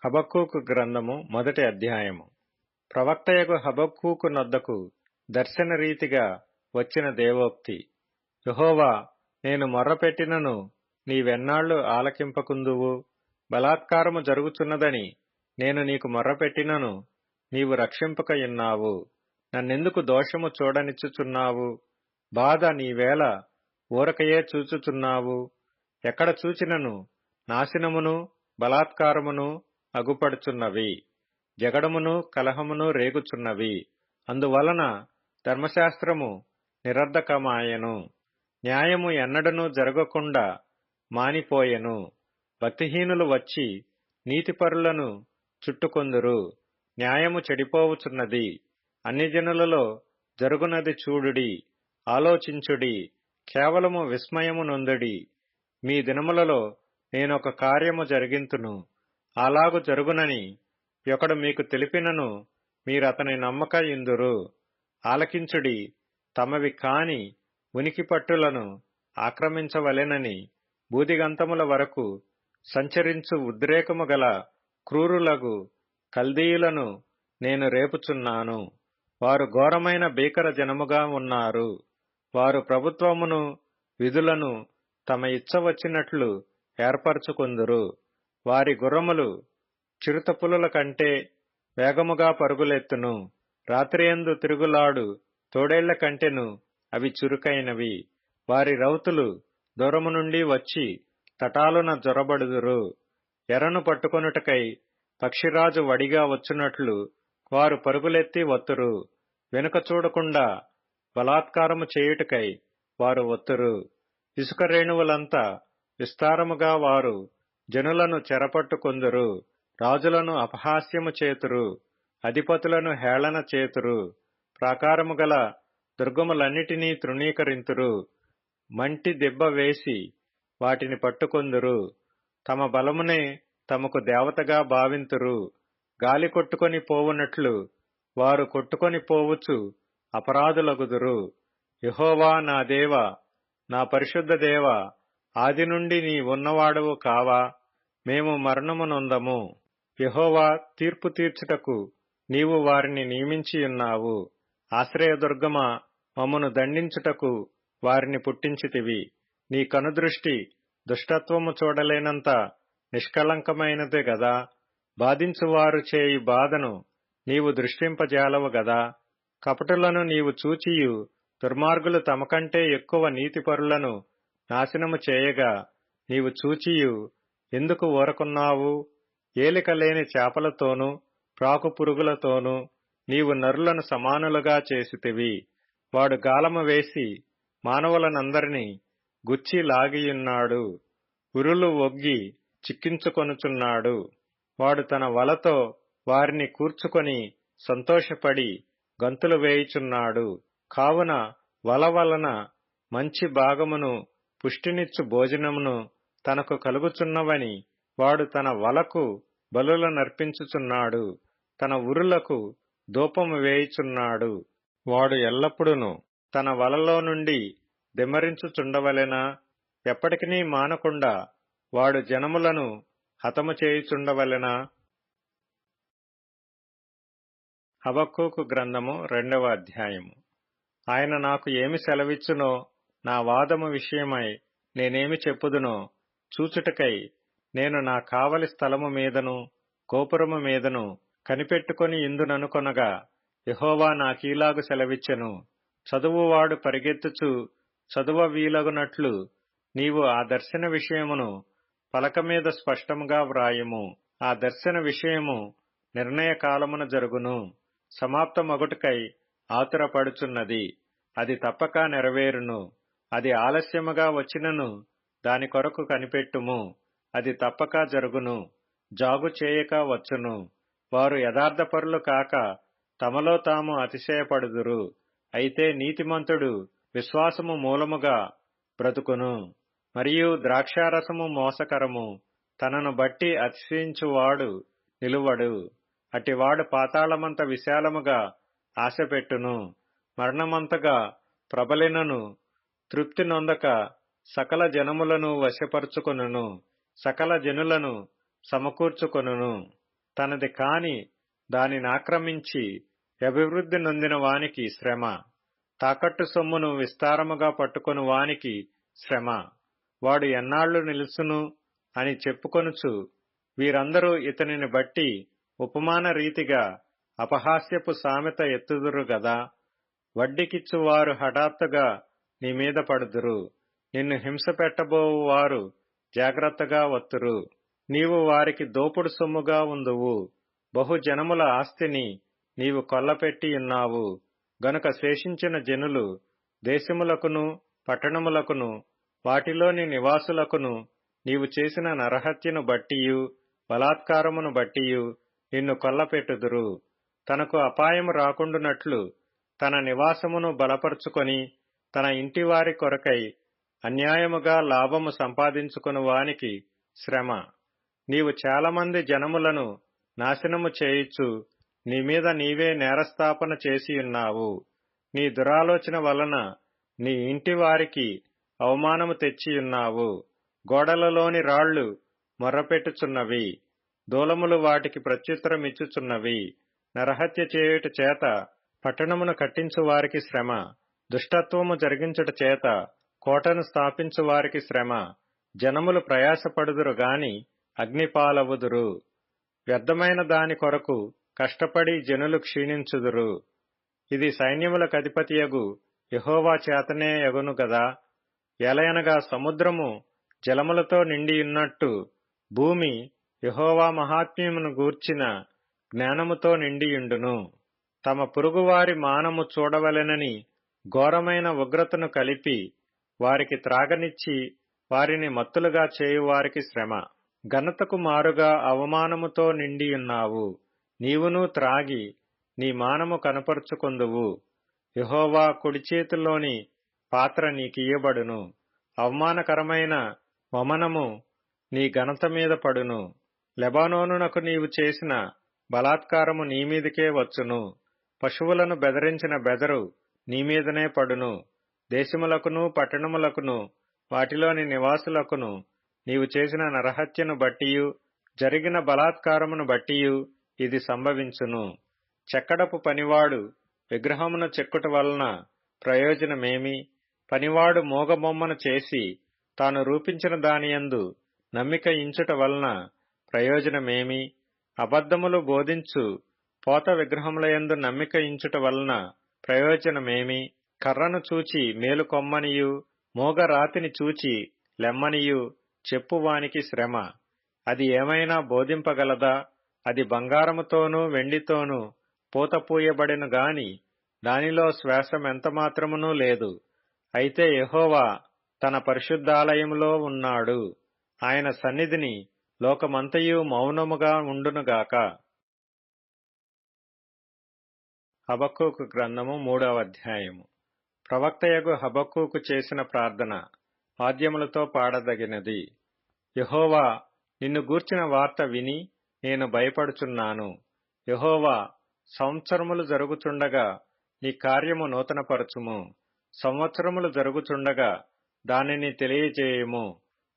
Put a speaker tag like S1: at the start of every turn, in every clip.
S1: హబక్కూకు గ్రంథము మొదటి అధ్యాయము. ప్రవక్తయగు హబక్కూకు నొద్దకు దర్శన రీతిగా వచ్చిన దేవోక్తి. యెహోవా, నేను మొర్రపెట్టినను నీవెన్నాళ్లు ఆలకింపకుందువు? బలాత్కారము జరుగుచున్నదని నేను నీకు మొర్రపెట్టినను నీవు రక్షింపకయున్నావు. నన్నెందుకు దోషము చూడనిచ్చుచున్నావు? బాధ నీవేళ ఊరకయే చూచుచున్నావు? ఎక్కడ చూచినను నాశనమును బలాత్కారమును అగుపడుచున్నవి, జగడమును కలహమును రేగుచున్నవి. అందువలన ధర్మశాస్త్రము నిరర్ధకమాయెను, న్యాయము ఎన్నడనూ జరగకుండా మానిపోయెను. భక్తిహీనులు వచ్చి నీతిపరులను చుట్టుకొందురు. న్యాయము చెడిపోవుచున్నది. అన్యజనులలో జరుగునది చూడుడి, ఆలోచించుడి, కేవలము విస్మయము నొందుడి. మీ దినములలో నేనొక కార్యము జరిగింతును, అలాగు జరుగునని ఒకడు మీకు తెలిపినను మీరతని నమ్మక ఇందురు. ఆలకించుడి, తమవి కాని ఉనికి పట్టులను ఆక్రమించవలెనని బూదిగంతముల వరకు సంచరించు ఉద్రేకము గల క్రూరులగు కల్దీయులను నేను రేపుచున్నాను. వారు ఘోరమైన భీకర జనముగా ఉన్నారు. వారు ప్రభుత్వమును విధులను తమ ఇచ్చ వచ్చినట్లు ఏర్పరచుకొందురు. వారి గుర్రములు చిరుతపులుల కంటే వేగముగా పరుగులెత్తును. రాత్రియందు తిరుగులాడు తోడేళ్ల కంటెను అవి చురుకైనవి. వారి రౌతులు దూరము నుండి వచ్చి తటాలున జొరబడుదురు. ఎరను పట్టుకొనుటకై పక్షిరాజు వడిగా వచ్చునట్లు వారు పరుగులెత్తి వత్తురు. వెనుక చూడకుండా బలాత్కారము చేయుటకై వారు వత్తురు. ఇసుక రేణువులంతా విస్తారముగా వారు జనులను చెరపట్టుకొందురు. రాజులను అపహాస్యము చేతురు, అధిపతులను హేళన చేతురు. ప్రాకారము గల దుర్గములన్నిటినీ తృణీకరింతురు. మంటి దెబ్బ వేసి వాటిని పట్టుకొందురు. తమ బలమునే తమకు దేవతగా భావింతురు. గాలి కొట్టుకొని పోవునట్లు వారు కొట్టుకొని పోవచ్చు అపరాధులగుదురు. యెహోవా నా దేవా, నా పరిశుద్ధ దేవా, ఆది నుండి నీ ఉన్నవాడవు కావా? మేము మరణము నొందము. యెహోవా, తీర్పు తీర్చుటకు నీవు వారిని నియమించియున్నావు. ఆశ్రయదుర్గమా, మమ్మను దండించుటకు వారిని పుట్టించితివి. నీ కనుదృష్టి దుష్టత్వము చూడలేనంత నిష్కళంకమైనదే గదా. బాధించువారు చేయి బాధను నీవు దృష్టింపజాలవు గదా. కపటులను నీవు చూచియు దుర్మార్గులు తమకంటే ఎక్కువ నీతిపరులను నాశనము చేయగా నీవు చూచియు ఎందుకు ఊరకున్నావు? ఏలిక లేని చేపలతోనూ ప్రాకు పురుగులతోనూ నీవు నరులను సమానులుగా చేసితివి. వాడు గాలము వేసి మానవులనందరినీ గుచ్చి లాగియున్నాడు. ఉరులు ఒగ్గి చిక్కించుకొనుచున్నాడు. వాడు తన వలతో వారిని కూర్చుకొని సంతోషపడి గంతులు వేయుచున్నాడు. కావున వల వలన మంచి భాగమును పుష్టినిచ్చు భోజనమును తనకు కలుగుచున్నవని వాడు తన వలకు బలులనర్పించుచున్నాడు. తన ఉరులకు ధూపము వేయుచున్నాడు. వాడు ఎల్లప్పుడూ తన వలలో నుండి దిమ్మరించుచుండవలెనా? ఎప్పటికినీ మానకుండా వాడు జనములను హతము చేయుచుండవలెనా? హబక్కూకు గ్రంథము 2వ అధ్యాయము. ఆయన నాకు ఏమి సెలవిచ్చునో, నా వాదము విషయమై నేనేమి చెప్పుదునో చూచుటకై నేను నా కావలి స్థలము మీదను గోపురము మీదను కనిపెట్టుకొని ఇందుననుకొనగా యెహోవా నాకీలాగు సెలవిచ్చెను. చదువువాడు పరిగెత్తుచు చదువ వీలగునట్లు నీవు ఆ దర్శన విషయమును పలక మీద స్పష్టముగా వ్రాయుము. ఆ దర్శన విషయము నిర్ణయ కాలమున జరుగును. సమాప్తమగుటకై ఆతురపడుచున్నది. అది తప్పక నెరవేరును. అది ఆలస్యముగా వచ్చినను దాని కొరకు కనిపెట్టుము. అది తప్పక జరుగును. జాగు చేయక వచ్చును. వారు యథార్థపరులు కాక తమలో తాము అతిశయపడుదురు. అయితే నీతిమంతుడు విశ్వాసము మూలముగా బ్రతుకును. మరియు ద్రాక్షారసము మోసకరము. తనను బట్టి అతిశయించువాడు నిలువడు. అటివాడు పాతాళమంత విశాలముగా ఆశపెట్టును. మరణమంతగా ప్రబలినను తృప్తి నొందక సకల జనములను వశపరుచుకొనును. సకల జనులను సమకూర్చుకొనును. తనది కాని దానినాక్రమించి అభివృద్ధి నొందిన వానికి శ్రమ. తాకట్టు సొమ్మును విస్తారముగా పట్టుకొను వానికి శ్రమ. వాడు ఎన్నాళ్లు నిలుచును అని చెప్పుకొనుచు వీరందరూ ఇతనిని బట్టి ఉపమాన రీతిగా అపహాస్యపు సామెత ఎత్తుదురు గదా. వడ్డీకిచ్చువారు హఠాత్తుగా నీ మీద పడుదురు. నిన్ను హింస పెట్టబోవు వారు జాగ్రత్తగా వత్తురు. నీవు వారికి దోపుడు సొమ్ముగా ఉందువు. బహుజనముల ఆస్తిని నీవు కొల్లపెట్టియున్నావు గనుక శేషించిన జనులు దేశములకును పట్టణములకును వాటిలోని నివాసులకును నీవు చేసిన నరహత్యను బట్టియు బలాత్కారమును బట్టియు నిన్ను కొల్లపెట్టుదురు. తనకు అపాయము రాకుండునట్లు తన నివాసమును బలపరుచుకొని తన ఇంటివారి కొరకై అన్యాయముగా లాభము సంపాదించుకుని వానికి శ్రమ. నీవు చాలామంది జనములను నాశనము చేయుచు నీ మీద నీవే నేరస్థాపన చేసియున్నావు. నీ దురాలోచన వలన నీ ఇంటి వారికి అవమానము తెచ్చియున్నావు. గోడలలోని రాళ్లు మొర్రపెట్టుచున్నవి, దూలములు వాటికి ప్రత్యుత్తరమిచ్చుచున్నవి. నరహత్య చేయుట చేత పట్టణమును కట్టించు వారికి శ్రమ. దుష్టత్వము జరిగించుట చేత కోటను స్థాపించు వారికి శ్రమ. జనములు ప్రయాసపడుదురు గాని అగ్నిపాలవుదురు. వ్యర్థమైన దాని కొరకు కష్టపడి జనులు క్షీణించుదురు. ఇది సైన్యములకధిపతియగు యెహోవా చేతనే యగును గదా. ఎలయనగా సముద్రము జలములతో నిండియున్నట్టు భూమి యెహోవా మహాత్మ్యమును గూర్చిన జ్ఞానముతో నిండియుండును. తమ పొరుగువారి మానము చూడవలెనని ఘోరమైన ఉగ్రతను కలిపి వారికి త్రాగనిచ్చి వారిని మత్తులుగా చేయువారికి శ్రమ. ఘనతకు మారుగా అవమానముతో నిండియున్నావు. నీవును త్రాగి నీ మానము కనపరుచుకొందువు. యెహోవా కుడిచేతిలోని పాత్ర నీకియ్యబడును. అవమానకరమైన వమనము నీ ఘనత మీద పడును. లెబానోనునకు నీవు చేసిన బలాత్కారము నీమీదికే వచ్చును. పశువులను బెదరించిన బెదరు నీమీదనే పడును. దేశములకును పట్టణములకును వాటిలోని నివాసులకును నీవు చేసిన నరహత్యను బట్టియు జరిగిన బలాత్కారమును బట్టియు ఇది సంభవించును. చెక్కడపు పనివాడు విగ్రహమును చెక్కుట వలన ప్రయోజనమేమి? పనివాడు మోగబొమ్మను చేసి తాను రూపించిన దానియందు నమ్మిక ఇంచుట వలన ప్రయోజనమేమి? అబద్ధములు బోధించు పోత విగ్రహములయందు నమ్మిక ఇంచుట వలన ప్రయోజనమేమి? కర్రను చూచి మేలు కొమ్మనియు మోగరాతిని చూచి లెమ్మనియు చెప్పువానికి శ్రమ. అది ఏమైనా బోధింపగలదా? అది బంగారముతోనూ వెండితోనూ పూతపూయబడెను గాని దానిలో శ్వాసమెంతమాత్రమునూ లేదు. అయితే యెహోవా తన పరిశుద్ధాలయములో ఉన్నాడు. ఆయన సన్నిధిని లోకమంతయు మౌనముగా ఉండునుగాక. హబక్కూకు గ్రంథము 3వ అధ్యాయము. ప్రవక్తయగు హబక్కూకు చేసిన ప్రార్థన వాద్యములతో పాడదగినది. యెహోవా, నిన్ను గూర్చిన వార్త విని నేను భయపడుచున్నాను. యెహోవా, సంవత్సరములు జరుగుచుండగా నీ కార్యము నూతనపరచుము. సంవత్సరములు జరుగుచుండగా దానిని తెలియజేయుము.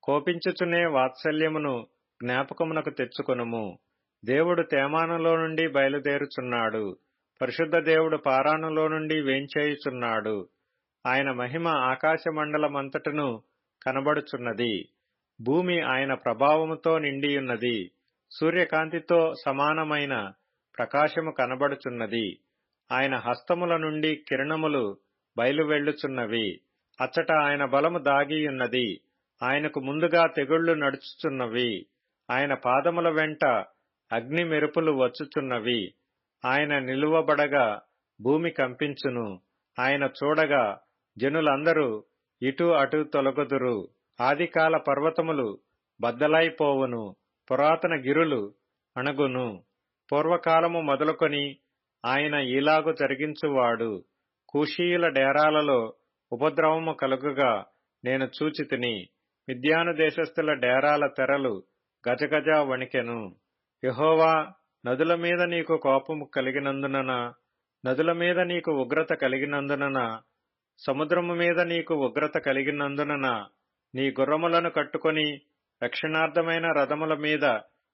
S1: కోపించుచునే వాత్సల్యమును జ్ఞాపకమునకు తెచ్చుకొనుము. దేవుడు తేమానులో నుండి బయలుదేరుచున్నాడు. పరిశుద్ధ దేవుడు పారానులో నుండి వేంచేయుచున్నాడు. ఆయన మహిమ ఆకాశమండలమంతటను కనబడుచున్నది. భూమి ఆయన ప్రభావముతో నిండియున్నది. సూర్యకాంతితో సమానమైన ప్రకాశము కనబడుచున్నది. ఆయన హస్తముల నుండి కిరణములు బయలువెళ్ళుచున్నవి. అచ్చట ఆయన బలము దాగియున్నది. ఆయనకు ముందుగా తెగుళ్లు నడుచుచున్నవి. ఆయన పాదముల వెంట అగ్ని మెరుపులు వచ్చుచున్నవి. ఆయన నిలువబడగా భూమి కంపించును. ఆయన చూడగా జనులందరూ ఇటు అటు తొలగుదురు. ఆదికాల పర్వతములు బద్దలైపోవును. పురాతన గిరులు అణగును. పూర్వకాలము మొదలుకొని ఆయన ఈలాగు జరిగించువాడు. కూషీయుల డేరాలలో ఉపద్రవము కలుగుగా నేను చూచితిని. మిద్యాను దేశస్థుల డేరాల తెరలు గజగజ వణికెను. యెహోవా, నదుల మీద నీకు కోపము కలిగినందున, నదుల మీద నీకు ఉగ్రత కలిగినందున, సముద్రము మీద నీకు ఉగ్రత కలిగినందున నీ గుర్రములను కట్టుకొని రక్షణార్థమైన రథముల మీద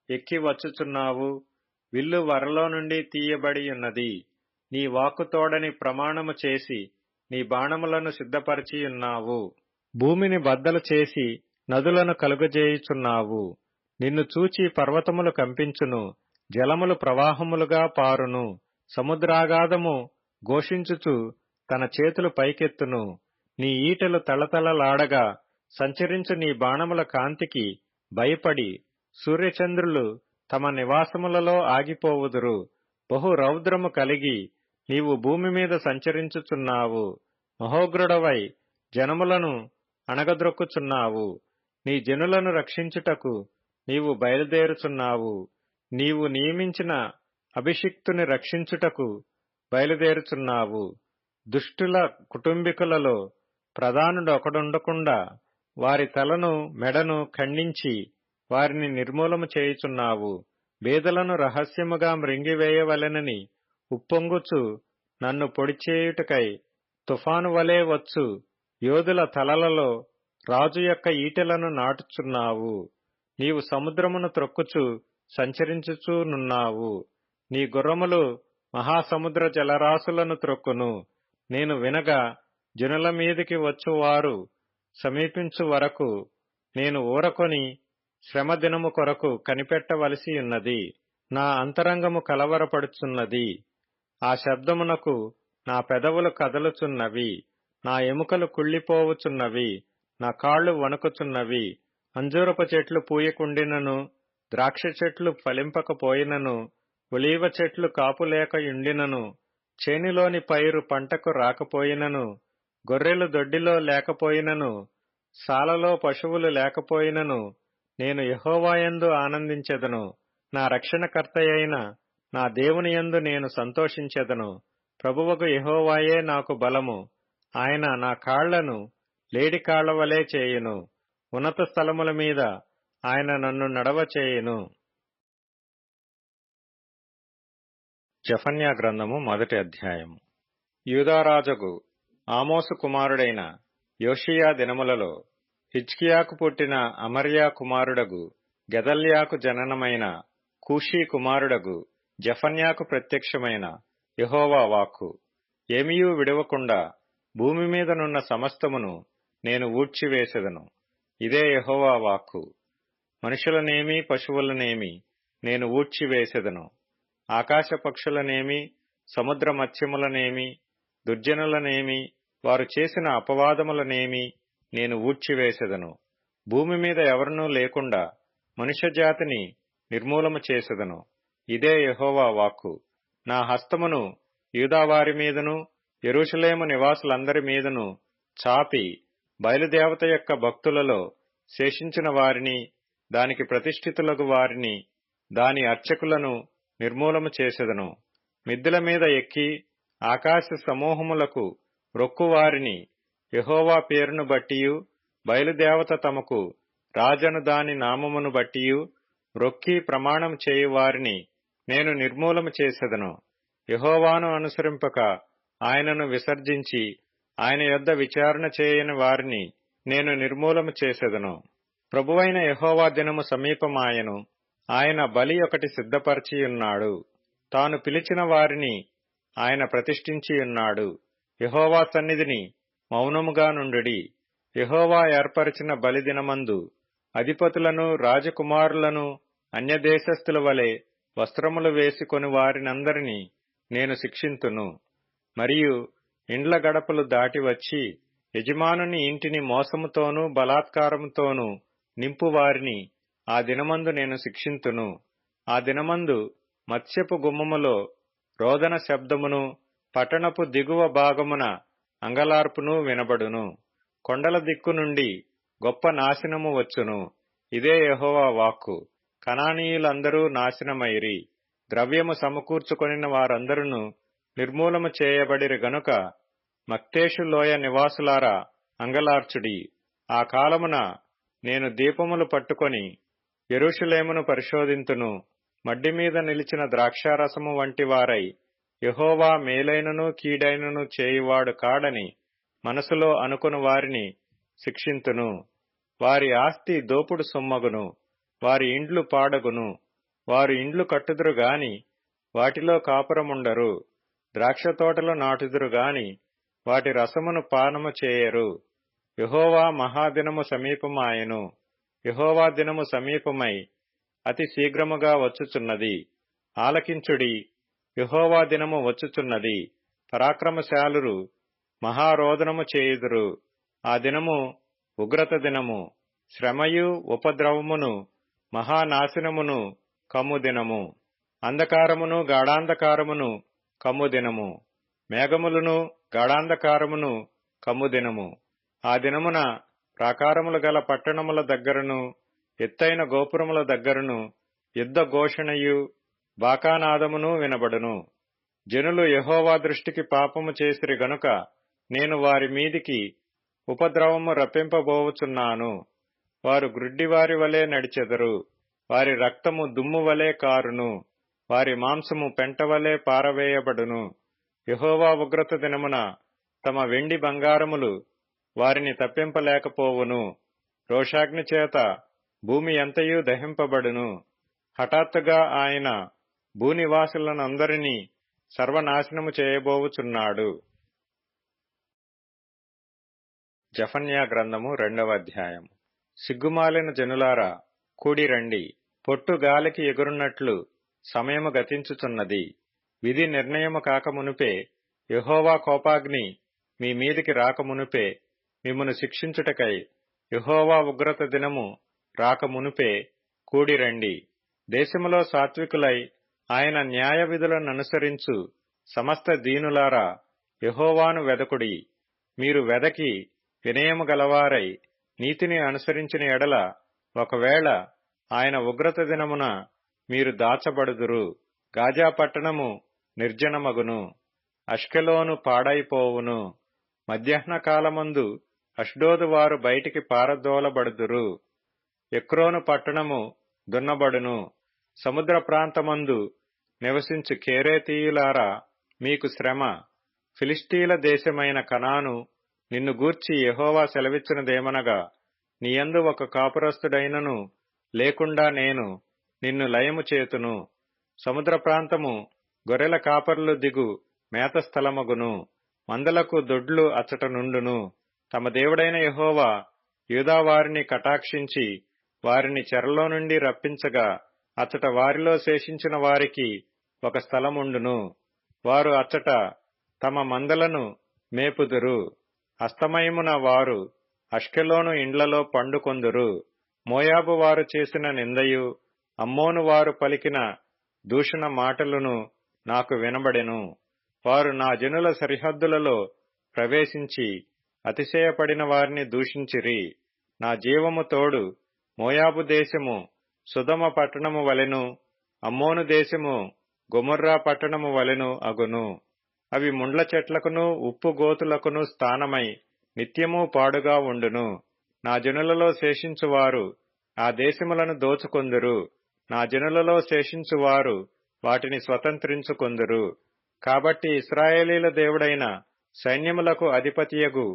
S1: ఎక్కి వచ్చుచున్నావు. విల్లు వరలో నుండి తీయబడి ఉన్నది. నీ వాక్కుతోడని ప్రమాణము చేసి నీ బాణములను సిద్ధపరచియున్నావు. భూమిని బద్దలు చేసి నదులను కలుగజేయుచున్నావు. నిన్ను చూచి పర్వతములు కంపించును, జలములు ప్రవాహములుగా పారును. సముద్రాగాధము ఘోషించుచు తన చేతులు పైకెత్తును. నీ ఈటెలు తళతళలాడగా సంచరించు నీ బాణముల కాంతికి భయపడి సూర్యచంద్రులు తమ నివాసములలో ఆగిపోవుదురు. బహు రౌద్రము కలిగి నీవు భూమి మీద సంచరించుచున్నావు. మహోగ్రుడవై జనములను అణగద్రొక్కుచున్నావు. నీ జనులను రక్షించుటకు నీవు బయలుదేరుచున్నావు. నీవు నియమించిన అభిషిక్తుని రక్షించుటకు బయలుదేరుచున్నావు. దుష్టుల కుటుంబీకులలో ప్రధానుడొకడుండకుండా వారి తలను మెడను ఖండించి వారిని నిర్మూలము చేయుచున్నావు. బేదలను రహస్యముగా మృంగివేయవలెనని ఉప్పొంగుచు నన్ను పొడిచేయుటకై తుఫాను వలె వచ్చు యోధుల తలలలో రాజు యొక్క ఈటెలను నాటుచున్నావు. నీవు సముద్రమును త్రొక్కుచు సంచరించుచూనున్నావు. నీ గుర్రములు మహాసముద్ర జలరాశులను త్రొక్కును. నేను వినగా జనుల మీదికి వచ్చువారు సమీపించు వరకు నేను ఊరకొని శ్రమ దినము కొరకు కనిపెట్టవలసి ఉన్నది. నా అంతరంగము కలవరపడుచున్నది. ఆ శబ్దమునకు నా పెదవులు కదలుచున్నవి. నా ఎముకలు కుళ్ళిపోవుచున్నవి. నా కాళ్లు వణుకుచున్నవి. అంజూరపు చెట్లు పూయకుండినను, ద్రాక్ష చెట్లు ఫలింపకపోయినను, ఒలీవ చెట్లు కాపులేకయుండినను, చేనిలోని పైరు పంటకు రాకపోయినను, గొర్రెలు దొడ్డిలో లేకపోయినను, సాలలో పశువులు లేకపోయినను, నేను యెహోవాయందు ఆనందించెదను. నా రక్షణకర్తయైన నా దేవుని యందు నేను సంతోషించెదను. ప్రభువగు యెహోవాయే నాకు బలము. ఆయన నా కాళ్లను లేడి కాళ్ల వలె చేయును. ఉన్నత స్థలముల మీద ఆయన నన్ను నడవచేయును. జెఫన్యా గ్రంథము 1వ అధ్యాయము. యూదారాజగు ఆమోసు కుమారుడైన యోషియా దినములలో హిజ్కియాకు పుట్టిన అమర్యా కుమారుడగు గెదల్యాకు జననమైన కూషీ కుమారుడగు జెఫన్యాకు ప్రత్యక్షమైన యెహోవా వాక్కు. ఏమియూ విడవకుండా భూమి మీదనున్న సమస్తమును నేను ఊడ్చివేసెదను. ఇదే యెహోవా వాక్కు. మనుషులనేమి పశువులనేమి నేను ఊడ్చివేసెదను. ఆకాశ పక్షులనేమి సముద్ర మత్స్యములనేమి దుర్జనులనేమి వారు చేసిన అపవాదములనేమి నేను ఊడ్చివేసెదను. భూమి మీద ఎవరినూ లేకుండా మనుష్యజాతిని నిర్మూలము చేసెదను. ఇదే యెహోవా వాక్కు. నా హస్తమును యూదావారి మీదను యెరూషలేము నివాసులందరి మీదను చాపి బయలుదేవత యొక్క భక్తులలో శేషించిన వారిని, దానికి ప్రతిష్ఠితులగు వారిని, దాని అర్చకులను నిర్మూలము చేసెదను. మిద్దెల మీద ఎక్కి ఆకాశ సమూహములకు రొక్కువారిని, యెహోవా పేరును బట్టియు బయలుదేవత తమకు రాజను దాని నామమును బట్టియు రొక్కి ప్రమాణం చేయువారిని నేను నిర్మూలము చేసెదను. యెహోవాను అనుసరింపక ఆయనను విసర్జించి ఆయన యొద్ద విచారణ చేయని వారిని నేను నిర్మూలము చేసెదను. ప్రభువైన యెహోవా దినము సమీపమాయెను. ఆయన బలి ఒకటి సిద్ధపరచియున్నాడు. తాను పిలిచిన వారిని ఆయన ప్రతిష్ఠించియున్నాడు. యెహోవా సన్నిధిని మౌనముగా నుండుడి. యెహోవా ఏర్పరచిన బలి దినమందు అధిపతులను రాజకుమారులను అన్యదేశస్థుల వలె వస్త్రములు వేసుకొని వారినందరినీ నేను శిక్షింతును. మరియు ఇండ్ల గడపలు దాటి వచ్చి యజమానుని ఇంటిని మోసముతోనూ బలాత్కారముతోనూ నింపు వారిని ఆ దినమందు నేను శిక్షింతును. ఆ దినమందు మత్స్యపు గుమ్మములో రోదన శబ్దమును, పట్టణపు దిగువ భాగమున అంగలార్పును వినబడును. కొండల దిక్కు నుండి గొప్ప నాశనము వచ్చును. ఇదే యెహోవా వాక్కు. కనానీయులందరూ నాశనమైరి. ద్రవ్యము సమకూర్చుకొనిన వారందరూ నిర్మూలము చేయబడిరి గనుక మక్తేషు లోయ నివాసులారా అంగలార్చుడి. ఆ కాలమున నేను దీపములు పట్టుకొని యెరూషలేమును పరిశోధింతును. మడ్డి మీద నిలిచిన ద్రాక్షారసము వంటి వారై యెహోవా మేలైనను కీడైనను చేయువాడు కాడని మనసులో అనుకుని వారిని శిక్షింతును. వారి ఆస్తి దోపుడు సొమ్మగును, వారి ఇండ్లు పాడగును. వారు ఇండ్లు కట్టుదురు గాని వాటిలో కాపురముండరు, ద్రాక్షతోటలు నాటుదురు గాని వాటి రసమును పానము చేయరు. యెహోవా మహాదినము సమీపమాయెను. యెహోవా దినము సమీపమై అతి శీఘ్రముగా వచ్చుచున్నది. ఆలకించుడి, యెహోవా దినము వచ్చుచున్నది. పరాక్రమశాలురు మహారోదనము చేయుదురు. ఆ దినము ఉగ్రత దినము, శ్రమయు ఉపద్రవమును మహానాశనమును కమ్ము దినము. అంధకారమును గాఢాంధకారమును కమ్ము దినము, మేఘములను గాఢాంధకారమును కమ్ము దినము. ఆ దినమున ప్రాకారములు గల పట్టణముల దగ్గరను ఎత్తైన గోపురముల దగ్గరను యుద్ధ ఘోషణయు బాకానాదమును వినబడును. జనులు యెహోవా దృష్టికి పాపము చేసిరి గనుక నేను వారి మీదికి ఉపద్రవము రప్పింపబోవుచున్నాను. వారు గ్రుడ్డివారి వలె నడిచెదరు. వారి రక్తము దుమ్ము వలె కారును. వారి మాంసము పెంటవలె పారవేయబడును. యెహోవా ఉగ్రత దినమున తమ వెండి బంగారములు వారిని తప్పింపలేకపోవును. రోషాగ్ని చేత భూమి ఎంతయూ దహింపబడును. హఠాత్తుగా ఆయన భూనివాసులనందరినీ సర్వనాశనము చేయబోవుచున్నాడు. జెఫన్యా గ్రంథము 2వ అధ్యాయము. సిగ్గుమాలిన జనులారా, కూడిరండి. పొట్టు గాలికి ఎగురున్నట్లు సమయము గతించుచున్నది. విధి నిర్ణయము కాకమునుపే, యెహోవా కోపాగ్ని మీ మీదికి రాకమునుపే, మిమ్మును శిక్షించుటకై యెహోవా ఉగ్రత దినము రాకమునుపే కూడిరండి. దేశములో సాత్వికులై ఆయన న్యాయ విధులననుసరించు సమస్త దీనులారా, యెహోవాను వెదకుడి. మీరు వెదకి వినయము గలవారై నీతిని అనుసరించిన ఎడల ఒకవేళ ఆయన ఉగ్రత దినమున మీరు దాచబడుదురు. గాజా పట్టణము నిర్జనమగును, అష్కెలోను పాడైపోవును. మధ్యాహ్న కాలమందు అష్డోదు వారు బయటికి పారదోలబడుదురు. ఎక్రోను పట్టణము దున్నబడును. సముద్ర ప్రాంతమందు నివసించు కేరేతీయులారా, మీకు శ్రమ. ఫిలిష్తీల దేశమైన కనాను నిన్ను గూర్చి యెహోవా సెలవిచ్చినదేమనగా, నీయందు ఒక కాపురస్తుడైనను లేకుండా నేను నిన్ను లయము చేతును. సముద్ర ప్రాంతము గొర్రెల కాపరులు దిగు మేత స్థలమగును. మందలకు దొడ్లు అచ్చట నుండును. తమ దేవుడైన యెహోవా యూదావారిని కటాక్షించి వారిని చెరలో నుండి రప్పించగా అచ్చట వారిలో శేషించిన వారికి ఒక స్థలముండును. వారు అచ్చట తమ మందలను మేపుదురు. అస్తమయమున వారు అష్కెలోను ఇండ్లలో పండుకొందురు. మోయాబు వారు చేసిన నిందయు అమ్మోను వారు పలికిన దూషణ మాటలును నాకు వినబడెను. వారు నా జనుల సరిహద్దులలో ప్రవేశించి అతిశయపడిన వారిని దూషించిరి. నా జీవము తోడు మోయాబు దేశము సుధమ పట్టణము వలెను, అమ్మోను దేశము గొమొర్రా పట్టణము వలెను అగును. అవి ముండ్ల చెట్లకును ఉప్పు గోతులకును స్థానమై నిత్యము పాడుగా ఉండును. నా జనులలో శేషించువారు ఆ దేశములను దోచుకొందురు. నా జనులలో శేషించువారు వాటిని స్వతంత్రించుకొందురు. కాబట్టి ఇశ్రాయేలీల దేవుడైన సైన్యములకు అధిపతియగు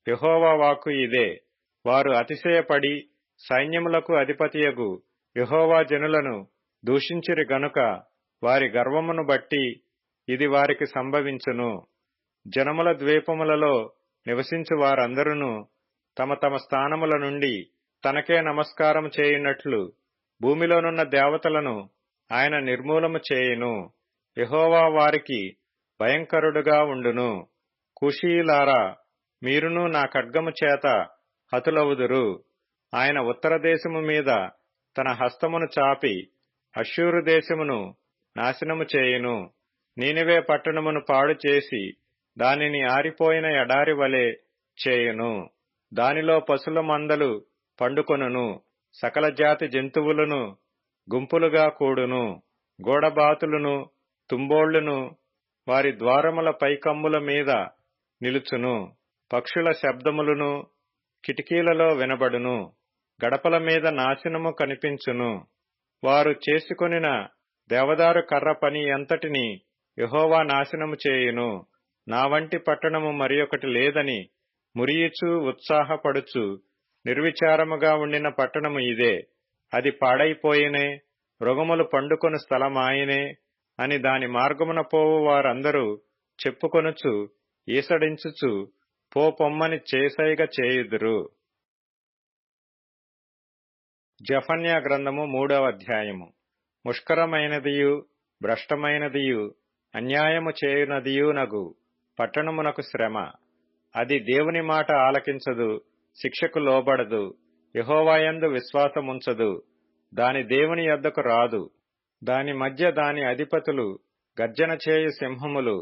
S1: యెహోవా వాక్కు ఇదే. వారు అతిశయపడి సైన్యములకు అధిపతియగు యెహోవా జనులను దూషించిరి గనుక వారి గర్వమును బట్టి ఇది వారికి సంభవించును. జనముల ద్వీపములలో నివసించు వారందరూ తమ తమ స్థానముల నుండి తనకే నమస్కారము చేయునట్లు భూమిలోనున్న దేవతలను ఆయన నిర్మూలము చేయును. యెహోవా వారికి భయంకరుడుగా ఉండును. కుషీయులారా, మీరును నా ఖడ్గము చేత హతులవుదురు. ఆయన ఉత్తర దేశము మీద తన హస్తమును చాపి అష్షూరు దేశమును నాశనము చేయును. నీనెవే పట్టణమును పాడు చేసి దానిని ఆరిపోయిన ఎడారి వలె చేయును. దానిలో పశుల మందలు పండుకొనును. సకల జాతి జంతువులను గుంపులుగా కూడును. గోడబాతులను తుంబోళ్లును వారి ద్వారముల పైకమ్ముల మీద నిలుచును. పక్షుల శబ్దములను కిటికీలలో వినబడును. గడపల మీద నాశనము కనిపించును. వారు చేసుకొనిన దేవదారు కర్ర పని ఎంతటిని యెహోవా నాశనము చేయును. నా వంటి పట్టణము మరియొకటి లేదని మురియుచు ఉత్సాహపడుచు నిర్విచారముగా ఉండిన పట్టణము ఇదే. అది పాడైపోయినే, మృగములు పండుకొను స్థలమాయనే అని దాని మార్గమున పోవు వారందరూ చెప్పుకొనుచు ఈసడించుచు పొమ్మని చేసైగ చేయుదురు. జెఫన్యా గ్రంథము 3వ అధ్యాయము. ముష్కరమైనదియు భ్రష్టమైనదియు అన్యాయము చేయునదియునగు పట్టణమునకు శ్రమ. అది దేవుని మాట ఆలకించదు, శిక్షకు లోబడదు, యెహోవాయందు విశ్వాసముంచదు. దాని దేవుని యొద్దకు రాదు. దాని మధ్య దాని అధిపతులు గర్జన చేయు సింహములు,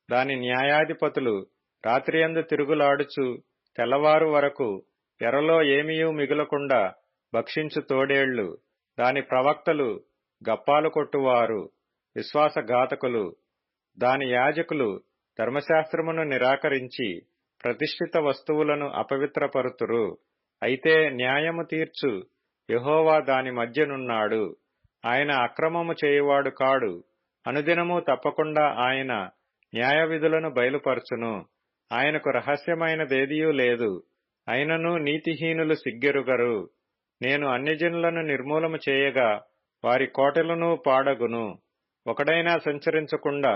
S1: దాని న్యాయాధిపతులు రాత్రియందు తిరుగులాడుచు తెల్లవారు వరకు ఎరలో ఏమీయూ మిగులకుండా భక్షించు తోడేళ్లు. దాని ప్రవక్తలు గప్పాలు కొట్టువారు, విశ్వాసఘాతకులు. దాని యాజకులు ధర్మశాస్త్రమును నిరాకరించి ప్రతిష్ఠిత వస్తువులను అపవిత్రపరుతురు. అయితే న్యాయము తీర్చు యెహోవా దాని మధ్యనున్నాడు. ఆయన అక్రమము చేయువాడు కాడు. అనుదినము తప్పకుండా ఆయన న్యాయవిధులను బయలుపరచును. ఆయనకు రహస్యమైనదేదియూ లేదు. అయినను నీతిహీనులు సిగ్గెరుగరు. నేను అన్యజనులను నిర్మూలము చేయగా వారి కోటలను పాడగును. ఒకడైనా సంచరించకుండా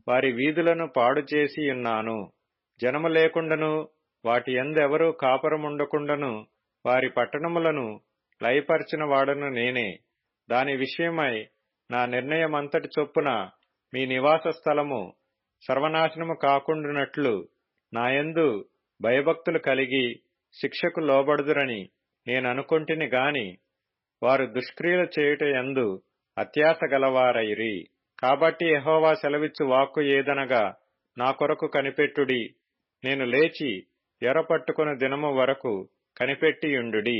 S1: వారి వీధులను పాడు చేసి ఉన్నాను. జనము లేకుండను వాటి యందెవరూ కాపురముండకుండను వారి పట్టణములను లయపరిచిన వాడను నేనే. దాని విషయమై నా నిర్ణయమంతటి చొప్పున మీ నివాస స్థలము సర్వనాశనము కాకుండునట్లు నాయందు భయభక్తులు కలిగి శిక్షకు లోబడుదురని నేననుకొంటిని గాని వారు దుష్క్రియలు చేయుట యందు అత్యాశ గలవారైరి. కాబట్టి యెహోవా సెలవిచ్చు వాక్కు ఏదనగా, నా కొరకు కనిపెట్టుడి. నేను లేచి ఎరపట్టుకుని దినము వరకు కనిపెట్టియుండుడి.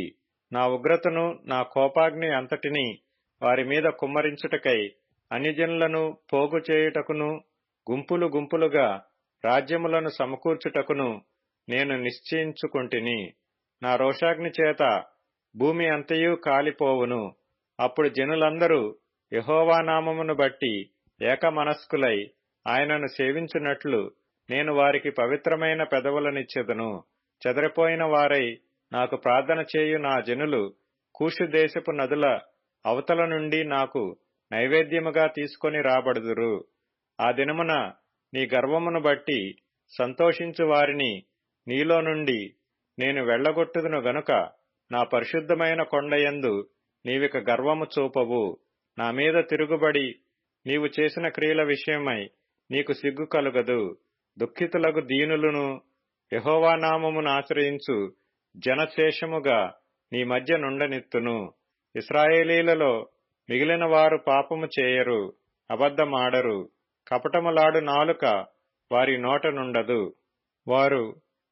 S1: నా ఉగ్రతను నా కోపాగ్ని అంతటినీ వారి మీద కుమ్మరించుటకై అన్యజనులను పోగు చేయుటకును గుంపులు గుంపులుగా రాజ్యములను సమకూర్చుటకును నేను నిశ్చయించుకొంటిని. నా రోషాగ్ని చేత భూమి అంతయు కాలిపోవును. అప్పుడు జనులందరూ యెహోవా నామమును బట్టి ఏకమనస్కులై ఆయనను సేవించున్నట్లు నేను వారికి పవిత్రమైన పెదవులనిచ్చెదను. చెదరిపోయిన వారై నాకు ప్రార్థన చేయు నా జనులు కూషు దేశపు నదుల అవతల నుండి నాకు నైవేద్యముగా తీసుకొని రాబడుదురు. ఆ దినమున నీ గర్వమును బట్టి సంతోషించు వారిని నీలో నుండి నేను వెళ్లగొట్టుదును గనుక నా పరిశుద్ధమైన కొండయందు నీవిక గర్వము చూపవు. నా మీద తిరుగుబడి నీవు చేసిన క్రియల విషయమై నీకు సిగ్గు కలుగదు. దుఃఖితులకు దీనులను యెహోవా నామమును ఆశ్రయించు జనశేషముగా నీ మధ్య నుండనిత్తును. ఇశ్రాయేలీలలో మిగిలిన వారు పాపము చేయరు, అబద్ధమాడరు. కపటములాడు నాలుక వారి నోట నుండదు. వారు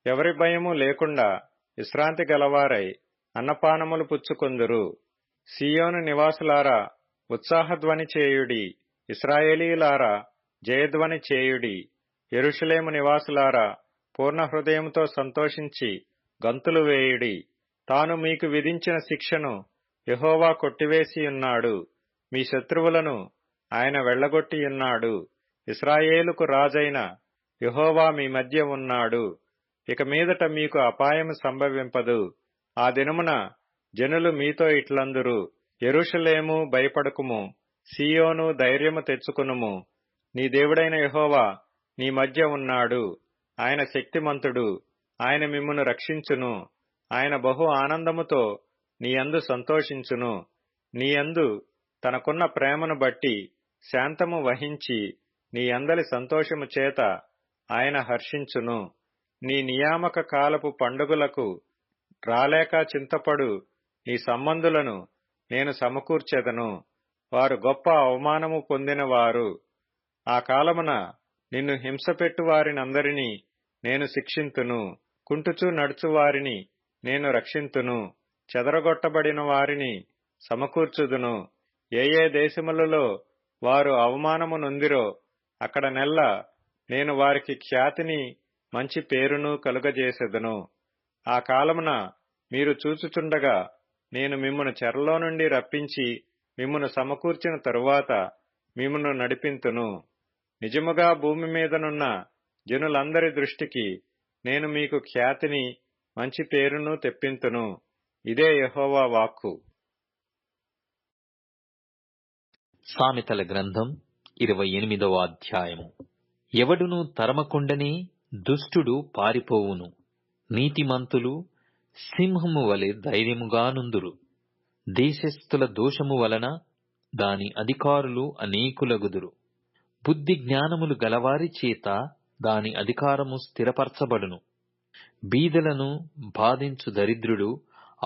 S1: ఎవరి భయము లేకుండా విశ్రాంతి గలవారై అన్నపానములు పుచ్చుకొందురు. సీయోను నివాసులారా ఉత్సాహధ్వని చేయుడి. ఇశ్రాయేలీయులారా జయధ్వని చేయుడి. యెరూషలేము నివాసులారా పూర్ణ హృదయముతో సంతోషించి గంతులు వేయుడి. తాను మీకు విధించిన శిక్షను యెహోవా కొట్టివేసియున్నాడు. మీ శత్రువులను ఆయన వెళ్లగొట్టియున్నాడు. ఇశ్రాయేలుకు రాజైన యెహోవా మీ మధ్య ఉన్నాడు. ఇక మీదట మీకు అపాయము సంభవింపదు. ఆ దినమున జనులు మీతో ఇట్లందురు, యెరూషలేము భయపడకుము, సీయోను ధైర్యము తెచ్చుకొనుము. నీ దేవుడైన యెహోవా నీ మధ్య ఉన్నాడు. ఆయన శక్తిమంతుడు. ఆయన మిమ్మును రక్షించును. ఆయన బహు ఆనందముతో నీయందు సంతోషించును. నీయందు తనకున్న ప్రేమను బట్టి శాంతము వహించి నీ అందలి సంతోషము చేత ఆయన హర్షించును. నీ నియామక కాలపు పండుగలకు రాలేక చింతపడు నీ సంబంధులను నేను సమకూర్చెదను. వారు గొప్ప అవమానము పొందినవారు. ఆ కాలమున నిన్ను హింసపెట్టు వారినందరినీ నేను శిక్షింతును. కుంటుచూ నడుచు వారిని నేను రక్షింతును. చెదరగొట్టబడిన వారిని సమకూర్చుదును. ఏ దేశములలో వారు అవమానము నొందిరో అక్కడ నెల్ల నేను వారికి ఖ్యాతిని మంచి పేరును కలుగజేసెదను. ఆ కాలమున మీరు చూచుచుండగా నేను మిమ్మును చెరలో నుండి రప్పించి మిమ్మును సమకూర్చిన తరువాత మిమ్మును నడిపింతును. నిజముగా భూమి మీదనున్న జనులందరి దృష్టికి నేను మీకు ఖ్యాతిని మంచి పేరును తెప్పింతును. ఇదే యెహోవా వాక్కు.
S2: సామెతల గ్రంథం 28వ అధ్యాయము. ఎవడును తరమకుండనే దుష్టుడు పారిపోవును. నీతిమంతులు సింహము వలె ధైర్యముగా నుందురు. దేశస్థుల దోషము వలన దాని అధికారులు అనేకులగుదురు. బుద్ధి జ్ఞానములు గలవారి చేత దాని అధికారము స్థిరపరచబడును. బీదలను బాధించు దరిద్రుడు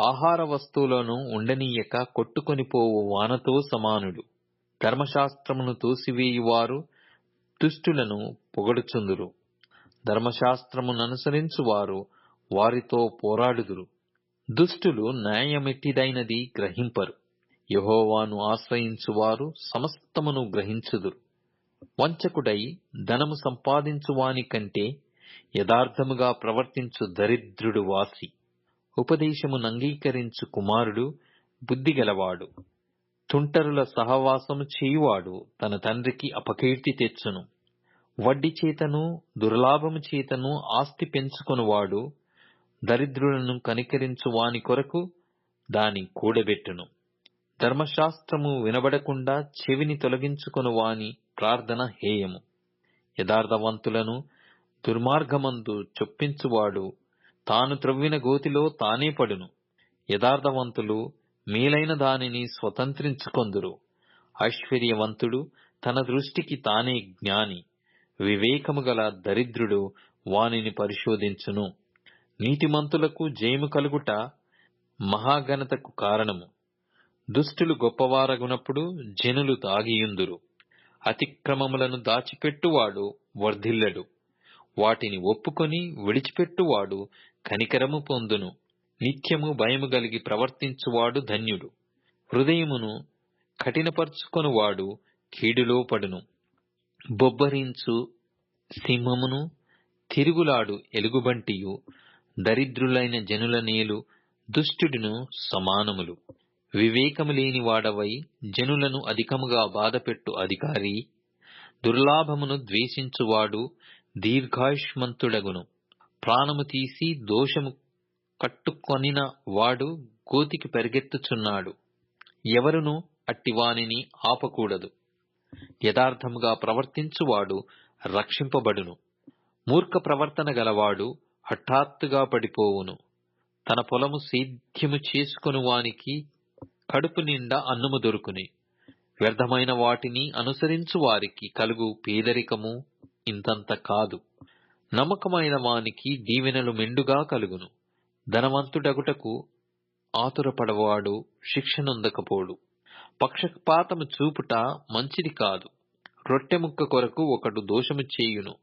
S2: ఆహార వస్తువులను ఉండనీయక కొట్టుకొనిపోవు వానతో సమానుడు. ధర్మశాస్త్రమును తోసివేయువారు దుష్టులను పొగడుచుందురు. ధర్మశాస్త్రముననుసరించువారు వారితో పోరాడుదురు. దుష్టులు న్యాయమెట్టిదైనది గ్రహింపరు. యెహోవాను ఆశ్రయించువారు సమస్తమును గ్రహించుదురు. వంచకుడై ధనము సంపాదించువాని కంటే యథార్థముగా ప్రవర్తించు దరిద్రుడు వాసి. ఉపదేశమునంగీకరించు కుమారుడు బుద్ధిగలవాడు. తుంటరుల సహవాసము చేయువాడు తన తండ్రికి అపకీర్తి తెచ్చును. వడ్డీ చేతను దుర్లాభము చేతను ఆస్తి పెంచుకొనువాడు దరిద్రులను కనికరించు వాని కొరకు దాని కూడబెట్టును. ధర్మశాస్త్రము వినబడకుండా చెవిని తొలగించుకొను వాని ప్రార్థన హేయము. యథార్థవంతులను దుర్మార్గమందు చొప్పించువాడు తాను త్రవ్విన గోతిలో తానే పడును. యథార్థవంతులు మేలైన దానిని స్వతంత్రించుకొందురు. ఐశ్వర్యవంతుడు తన దృష్టికి తానే జ్ఞాని. వివేకము గల దరిద్రుడు వానిని పరిశోధించును. నీతిమంతులకు జయము కలుగుట మహాఘనతకు కారణము. దుష్టులు గొప్పవారగునప్పుడు జనులు దాగియుందురు. అతిక్రమములను దాచిపెట్టువాడు వర్ధిల్లడు. వాటిని ఒప్పుకొని విడిచిపెట్టువాడు కనికరము పొందును. నిత్యము భయము గలిగి ప్రవర్తించువాడు ధన్యుడు. హృదయమును కఠినపరుచుకొనువాడు కీడులో పడును. బొబ్బరించు సింహమును తిరుగులాడు ఎలుగుబంటియు దరిద్రులైన జనుల నేలు దుష్టుడును సమానములు. వివేకము లేని వాడవై జనులను అధికముగా బాధపెట్టు అధికారి దుర్లాభమును ద్వేషించువాడు దీర్ఘాయుష్మంతుడగును. ప్రాణము తీసి దోషము కట్టుకొనిన వాడు గోతికి పరిగెత్తుచున్నాడు. ఎవరును అట్టివానిని ఆపకూడదు. యథార్థముగా ప్రవర్తించువాడు రక్షింపబడును. మూర్ఖ ప్రవర్తన గలవాడు హఠాత్తుగా పడిపోవును. తన పొలము సేద్యము చేసుకొను వానికి కడుపు నిండా అన్నము దొరుకుని. వ్యర్థమైన వాటిని అనుసరించు వారికి కలుగు పేదరికము ఇంతంత కాదు. నమ్మకమైన వానికి దీవెనలు మెండుగా కలుగును. ధనవంతుడగుటకు ఆతురపడవాడు శిక్షనొందకపోడు. పక్షపాతము చూపుట మంచిది కాదు. రొట్టె ముక్క కొరకు ఒకడు దోషము చేయును.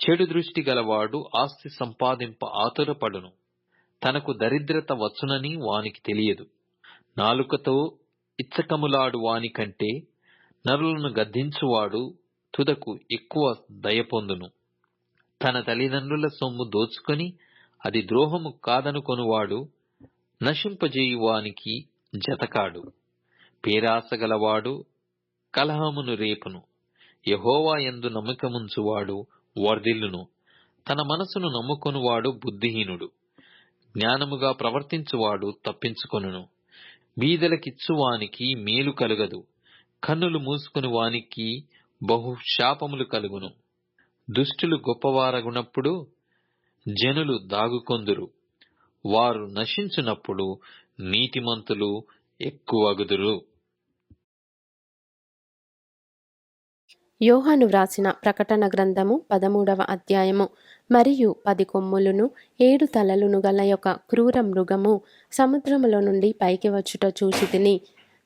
S2: చెడు దృష్టి గలవాడు ఆస్తి సంపాదింప ఆతురపడును. తనకు దరిద్రత వచ్చునని వానికి తెలియదు. నాలుకతో ఇచ్చకములాడు వాని కంటే నరులను గద్దించువాడు తుదకు ఎక్కువ దయ పొందును. తన తల్లిదండ్రుల సొమ్ము దోచుకొని అది ద్రోహము కాదనుకొనువాడు నశింపజేయువానికి జతకాడు. పేరాసగలవాడు కలహమును రేపును. యెహోవా యందు నమ్మకముంచువాడు వర్ధిల్లును. తన మనసును నమ్ముకొనువాడు బుద్ధిహీనుడు. జ్ఞానముగా ప్రవర్తించువాడు తప్పించుకొనును. బీదలకిచ్చువానికి మేలు కలుగదు. కన్నులు మూసుకుని వానికి బహు శాపములు కలుగును. దుష్టులు గొప్పవారగునప్పుడు జనులు దాగుకొందురు. వారు నశించునప్పుడు నీతిమంతులు ఎక్కువగుదురు.
S3: యోహాను వ్రాసిన ప్రకటన గ్రంథము 13వ అధ్యాయము. మరియు 10 కొమ్ములను 7 తలలను గల యొక్క క్రూర మృగము సముద్రములో నుండి పైకి వచ్చుట చూచి తిని.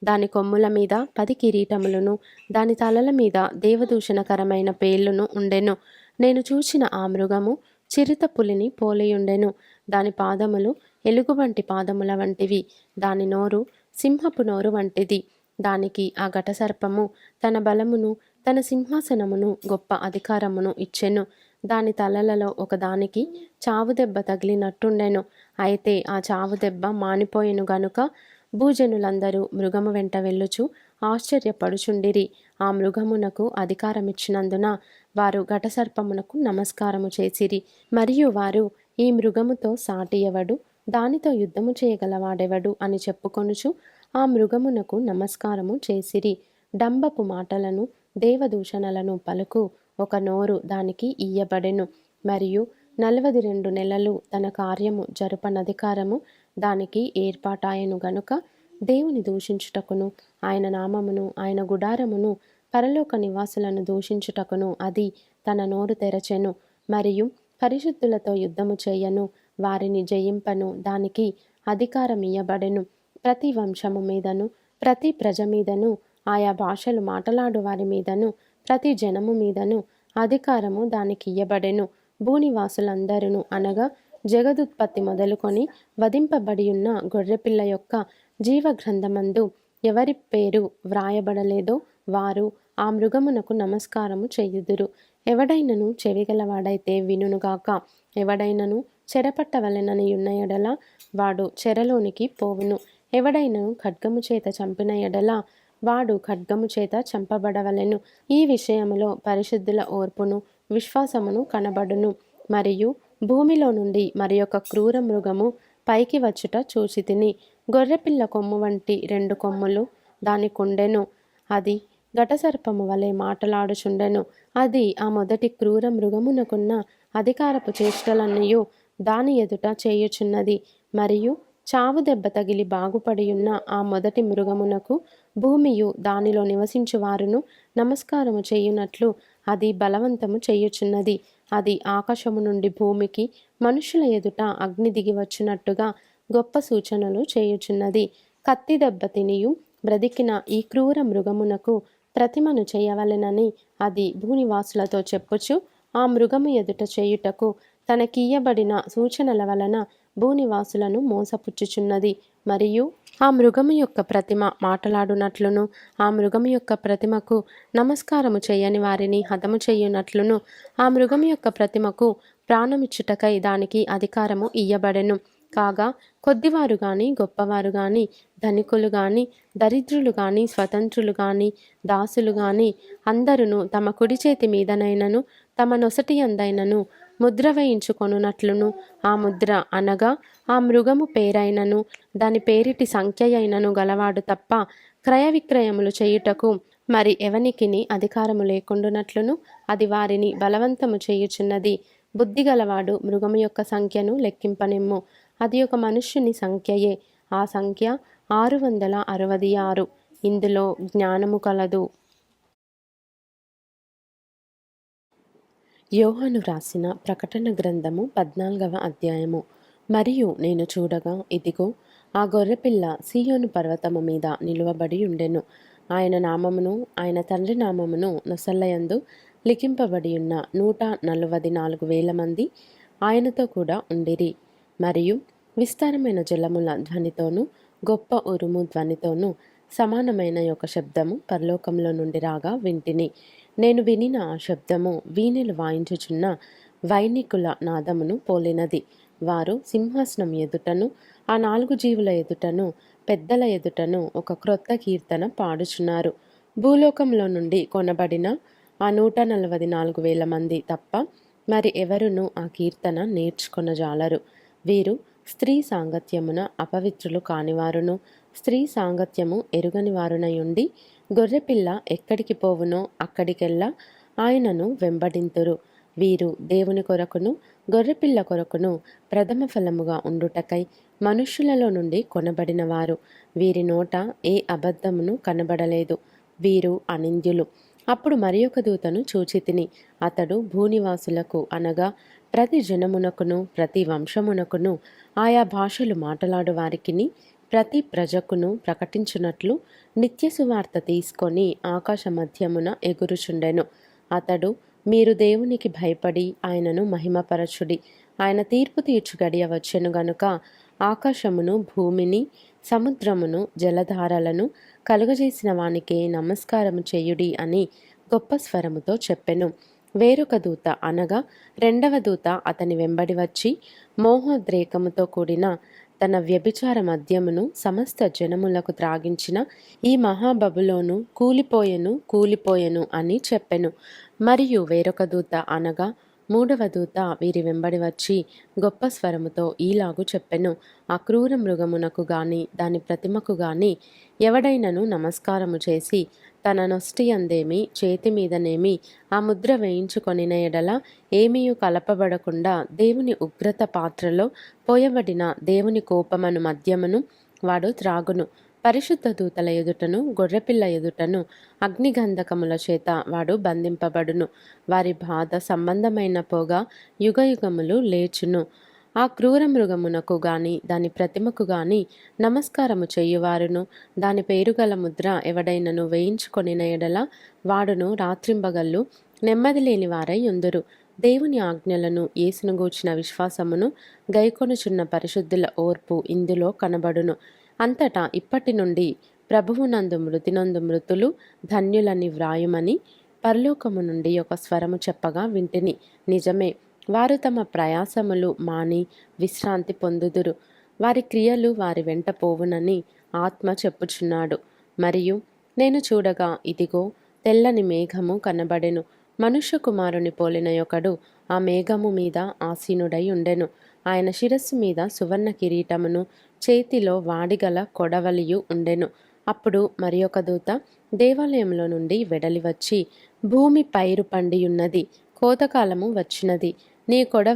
S3: దాని కొమ్ముల మీద 10 కిరీటములను దాని తలల మీద దేవదూషణకరమైన పేర్లును ఉండెను. నేను చూచిన ఆ మృగము చిరుత పులిని పోలియుండెను. దాని పాదములు ఎలుగుబంటి పాదముల వంటివి. దాని నోరు సింహపు నోరు వంటిది. దానికి ఆ ఘటసర్పము తన బలమును తన సింహాసనమును గొప్ప అధికారమును ఇచ్చెను. దాని తలలలో ఒకదానికి చావు దెబ్బ తగిలినట్టుండెను. అయితే ఆ చావు దెబ్బ మానిపోయెను గనుక భూజనులందరూ మృగము వెంట వెళ్ళుచు ఆశ్చర్యపడుచుండిరి. ఆ మృగమునకు అధికారమిచ్చినందున వారు ఘటసర్పమునకు నమస్కారము చేసిరి. మరియు వారు, ఈ మృగముతో సాటి ఎవడు, దానితో యుద్ధము చేయగలవాడెవడు అని చెప్పుకొనుచు ఆ మృగమునకు నమస్కారము చేసిరి. డంబపు మాటలను దేవదూషణలను పలుకు ఒక నోరు దానికి ఇయ్యబడెను. మరియు 42 నెలలు తన కార్యము జరుపనధికారము దానికి ఏర్పాటాయెను గనుక దేవుని దూషించుటకును ఆయన నామమును ఆయన గుడారమును పరలోక నివాసులను దూషించుటకును అది తన నోరు తెరచెను. మరియు పరిశుద్ధులతో యుద్ధము చేయను, వారిని జయింపను దానికి అధికారం ఇయ్యబడెను. ప్రతి వంశము మీదను ప్రతి ప్రజ మీదను ఆయా భాషలు మాటలాడు వారి మీదను ప్రతి జనము మీదను అధికారము దానికి ఇయ్యబడెను. భూనివాసులందరూ అనగా జగదుత్పత్తి మొదలుకొని వధింపబడి ఉన్న గొర్రెపిల్ల యొక్క జీవగ్రంథమందు ఎవరి పేరు వ్రాయబడలేదో వారు ఆ మృగమునకు నమస్కారము చేయుదురు. ఎవడైనను చెవిగలవాడైతే వినుగాక. ఎవడైనను చెరపట్టవలెనని ఉన్న ఎడల వాడు చెరలోనికి పోవును. ఎవడైనను ఖడ్గము చేత చంపిన ఎడల వాడు ఖడ్గము చేత చంపబడవలెను. ఈ విషయములో పరిశుద్ధుల ఓర్పును విశ్వాసమును కనబడును. మరియు భూమిలో నుండి మరి ఒక క్రూర మృగము పైకి వచ్చుట చూచితిని. గొర్రెపిల్ల కొమ్ము వంటి 2 కొమ్ములు దానికుండెను. అది ఘటసర్పము వలె మాటలాడుచుండెను. అది ఆ మొదటి క్రూర మృగమునకున్న అధికారపు చేష్టలన్నయూ దాని ఎదుట చేయుచున్నది. మరియు చావు దెబ్బ తగిలి బాగుపడియున్న ఆ మొదటి మృగమునకు భూమియు దానిలో నివసించు వారును నమస్కారము చేయునట్లు అది బలవంతము చేయుచున్నది. అది ఆకాశము నుండి భూమికి మనుషుల ఎదుట అగ్ని దిగి వచ్చినట్టుగా గొప్ప సూచనలు చేయుచున్నది. కత్తి దెబ్బ తినియు బ్రతికిన ఈ క్రూర మృగమునకు ప్రతిమను చేయవలెనని అది భూనివాసులతో చెప్పుచు ఆ మృగము ఎదుట చేయుటకు తనకియ్యబడిన సూచనల వలన భూనివాసులను మోసపుచ్చుచున్నది. మరియు ఆ మృగము యొక్క ప్రతిమ మాటలాడునట్లును ఆ మృగము యొక్క ప్రతిమకు నమస్కారము చేయని వారిని హతము చేయునట్లును ఆ మృగము యొక్క ప్రతిమకు ప్రాణమిచ్చుటకై దానికి అధికారము ఇయ్యబడెను. కాగా కొద్దివారు గాని గొప్పవారు గాని ధనికులు గాని దరిద్రులు గాని స్వతంత్రులు గాని దాసులు గాని అందరును తమ కుడి చేతి మీదనైనను తమ నొసటి అందైనను ముద్ర వేయించుకొనున్నట్లును ఆ ముద్ర అనగా ఆ మృగము పేరైనను దాని పేరిటి సంఖ్య అయినను గలవాడు తప్ప క్రయ విక్రయములు చేయుటకు మరి ఎవనికిని అధికారము లేకుండునట్లును అది వారిని బలవంతము చేయుచున్నది. బుద్ధిగలవాడు మృగము యొక్క సంఖ్యను లెక్కింపనిమ్ము. అది ఒక మనుష్యుని సంఖ్యయే. ఆ సంఖ్య 666. ఇందులో జ్ఞానము కలదు. యోహాను వ్రాసిన ప్రకటన గ్రంథము 14వ అధ్యాయము. మరియు నేను చూడగా ఇదిగో ఆ గొర్రెపిల్ల సీయోను పర్వతము మీద నిలువబడి ఉండెను. ఆయన నామమును ఆయన తండ్రి నామమును నొసల్లయందు లిఖింపబడి ఉన్న 144,000 మంది ఆయనతో కూడా ఉండిరి. మరియు విస్తారమైన జలముల ధ్వనితోనూ గొప్ప ఉరుము ధ్వనితోనూ సమానమైన ఒక శబ్దము పరలోకంలో నుండి రాగా వింటిని. నేను వినిన ఆ శబ్దము వీణెలు వాయించుచున్న వైనికుల నాదమును పోలినది. వారు సింహాసనం ఎదుటను ఆ 4 జీవుల ఎదుటను పెద్దల ఎదుటను ఒక క్రొత్త కీర్తన పాడుచున్నారు. భూలోకంలో నుండి కొనబడిన ఆ 144,000 మంది తప్ప మరి ఎవరునూ ఆ కీర్తన నేర్చుకొనజాలరు. వీరు స్త్రీ సాంగత్యమున అపవిత్రులు కానివారును స్త్రీ సాంగత్యము ఎరుగని వారునయుండి గొర్రెపిల్ల ఎక్కడికి పోవునో అక్కడికెల్లా ఆయనను వెంబడింతురు. వీరు దేవుని కొరకును గొర్రెపిల్ల కొరకును ప్రథమ ఫలముగా ఉండుటకై మనుష్యులలో నుండి కొనబడినవారు. వీరి నోట ఏ అబద్ధమును కనబడలేదు. వీరు అనింద్యులు. అప్పుడు మరి ఒక దూతను చూచితిని. అతడు భూనివాసులకు అనగా ప్రతి జనమునకును ప్రతి వంశమునకును ఆయా భాషలు మాటలాడు వారికిని ప్రతి ప్రజకును ప్రకటించున్నట్లు నిత్య సువార్త తీసుకొని ఆకాశ మధ్యమున ఎగురుచుండెను. అతడు మీరు దేవునికి భయపడి ఆయనను మహిమపరచుడి. ఆయన తీర్పు తీర్చు గడియ వచ్చెను గనుక ఆకాశమును భూమిని సముద్రమును జలధారలను కలుగజేసిన వానికే నమస్కారము చేయుడి అని గొప్ప స్వరముతో చెప్పెను. వేరొక దూత అనగా 2వ దూత అతని వెంబడి వచ్చి మోహోద్రేకముతో కూడిన తన వ్యభిచార మద్యమును సమస్త జనములకు త్రాగించిన ఈ మహాబబులోను కూలిపోయెను అని చెప్పెను. మరియు వేరొక దూత అనగా 3వ దూత వీరి వెంబడి వచ్చి గొప్ప స్వరముతో ఈలాగు చెప్పెను. ఆ క్రూర మృగమునకు గాని దాని ప్రతిమకు గాని ఎవడైనను నమస్కారము చేసి తన నొస్టి అందేమి చేతి మీదనేమి ఆ ముద్ర వేయించుకొనిన ఎడల ఏమీయు కలపబడకుండా దేవుని ఉగ్రత పాత్రలో పోయబడిన దేవుని కోపమను మద్యమును వాడు త్రాగును. పరిశుద్ధ దూతల ఎదుటను గొర్రెపిల్ల ఎదుటను అగ్నిగంధకముల చేత వాడు బంధింపబడును. వారి బాధ సంబంధమైన పొగ యుగయుగములు లేచును. ఆ క్రూర మృగమునకు గాని దాని ప్రతిమకు గాని నమస్కారము చేయువారును దాని పేరుగల ముద్ర ఎవడైనను వేయించుకొనిన ఎడల వాడును రాత్రింబగళ్ళు నెమ్మది లేని వారై ఉందురు. దేవుని ఆజ్ఞలను యేసును గూర్చిన విశ్వాసమును గైకొనుచున్న పరిశుద్ధుల ఓర్పు ఇందులో కనబడును. అంతటా ఇప్పటి నుండి ప్రభువునందు మృతినందు మృతులు ధన్యులని వ్రాయుమని పరలోకము నుండి ఒక స్వరము చెప్పగా వింటిని. నిజమే, వారు తమ ప్రయాసములు మాని విశ్రాంతి పొందుదురు. వారి క్రియలు వారి వెంట పోవునని ఆత్మ చెప్పుచున్నాడు. మరియు నేను చూడగా ఇదిగో తెల్లని మేఘము కనబడెను. మనుష్య కుమారుని పోలిన ఒకడు ఆ మేఘము మీద ఆసీనుడై ఉండెను. ఆయన శిరస్సు మీద సువర్ణ కిరీటమును చేతిలో వాడిగల కొడవలియు ఉండెను. అప్పుడు మరి ఒక దూత దేవాలయంలో నుండి వెడలి వచ్చి, భూమి పైరు పండియున్నది, కోతకాలము వచ్చినది, నీ కొడవలి